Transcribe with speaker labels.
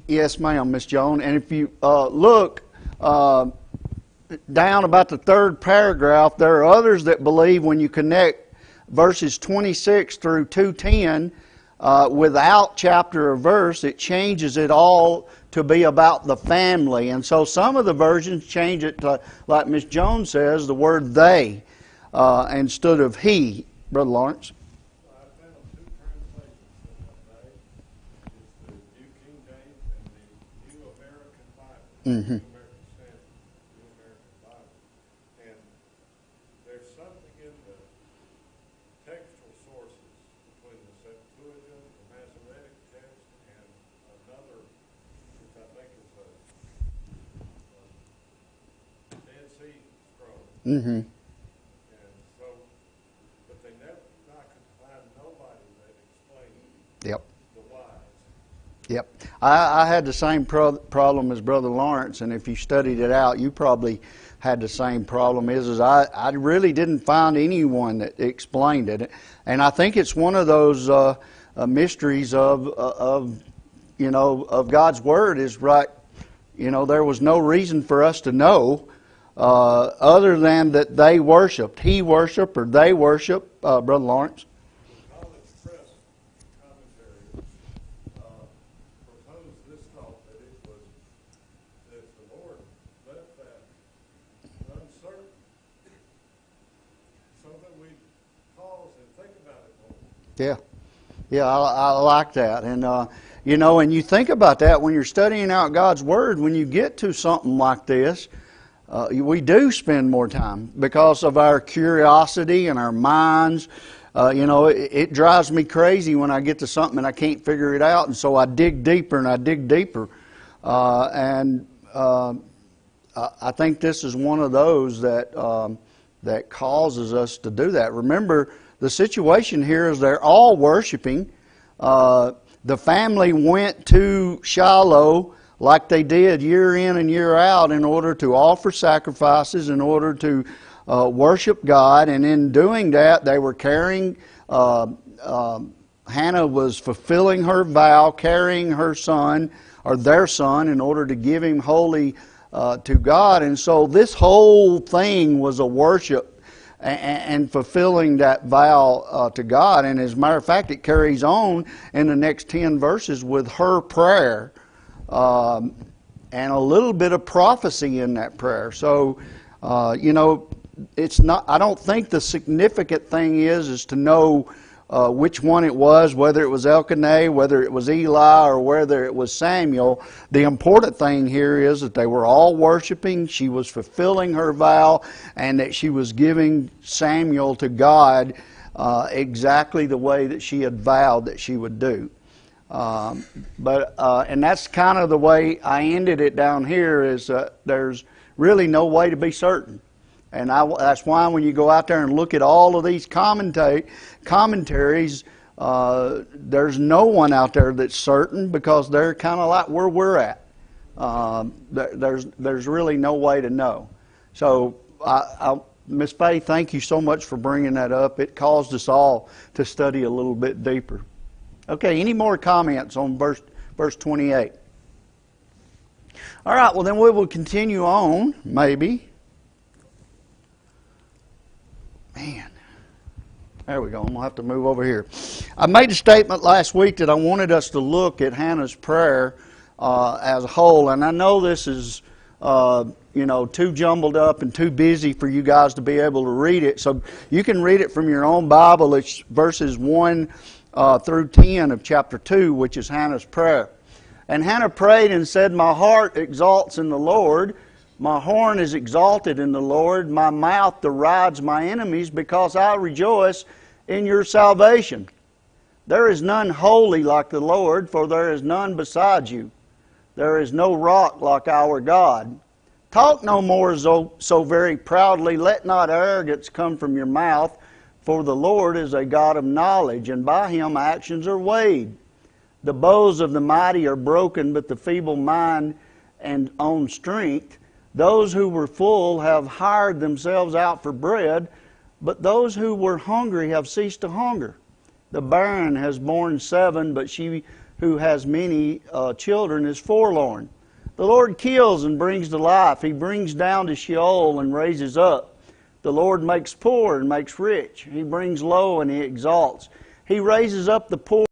Speaker 1: Yes, ma'am, Miss Joan. And if you look down about the third paragraph, there are others that believe when you connect verses 26 through 2:10 without chapter or verse, it changes it all to be about the family. And so some of the versions change it to, like Miss Jones says, the word they instead of he. Brother Lawrence?
Speaker 2: I found two translations that day. It's the New King James and the New American Bible.
Speaker 1: Mm-hmm.
Speaker 2: New American Standard, New American Bible. And there's something in the textual sources between the Septuagint, the Masoretic text, and another, which I think is a Dead Sea Scroll.
Speaker 1: Mm-hmm.
Speaker 2: And so, but they never, I could find nobody that explained
Speaker 1: Yep.
Speaker 2: the whys.
Speaker 1: Yep. I had the same problem as Brother Lawrence, and if you studied it out, you probably had the same problem. I really didn't find anyone that explained it, and I think it's one of those mysteries of God's Word is right. There was no reason for us to know other than that they worshipped. He worshipped or they worshipped, Brother Lawrence.
Speaker 2: College Press commentaries proposed this thought that it was that the Lord left that uncertain so that we pause and think about it more.
Speaker 1: Yeah, I like that, and and you think about that when you're studying out God's Word. When you get to something like this, we do spend more time because of our curiosity and our minds. It drives me crazy when I get to something and I can't figure it out, and so I dig deeper and I dig deeper. I think this is one of those that causes us to do that. Remember, the situation here is they're all worshiping. The family went to Shiloh like they did year in and year out in order to offer sacrifices, in order to worship God. And in doing that, they were carrying, Hannah was fulfilling her vow, carrying her son, or their son, in order to give him wholly to God. And so this whole thing was a worship and fulfilling that vow to God. And as a matter of fact, it carries on in the next 10 verses with her prayer. And a little bit of prophecy in that prayer. So, it's not. I don't think the significant thing is to know which one it was, whether it was Elkanah, whether it was Eli, or whether it was Samuel. The important thing here is that they were all worshiping. She was fulfilling her vow, and that she was giving Samuel to God exactly the way that she had vowed that she would do. And that's kind of the way I ended it down here, is there's really no way to be certain. And that's why when you go out there and look at all of these commentaries, there's no one out there that's certain, because they're kind of like where we're at. There's really no way to know. So, Miss Faye, thank you so much for bringing that up. It caused us all to study a little bit deeper. Okay, any more comments on verse 28? All right, well then we will continue on, maybe. Man, there we go. I'm going to have to move over here. I made a statement last week that I wanted us to look at Hannah's prayer as a whole, and I know this is too jumbled up and too busy for you guys to be able to read it, so you can read it from your own Bible. It's verses 1 through 10 of chapter 2, which is Hannah's prayer. And Hannah prayed and said, "My heart exalts in the Lord. My horn is exalted in the Lord. My mouth derides my enemies, because I rejoice in your salvation. There is none holy like the Lord, for there is none beside you. There is no rock like our God. Talk no more so very proudly. Let not arrogance come from your mouth. For the Lord is a God of knowledge, and by Him actions are weighed. The bows of the mighty are broken, but the feeble mind and own strength. Those who were full have hired themselves out for bread, but those who were hungry have ceased to hunger. The barren has borne 7, but she who has many children is forlorn. The Lord kills and brings to life. He brings down to Sheol and raises up. The Lord makes poor and makes rich. He brings low and He exalts. He raises up the poor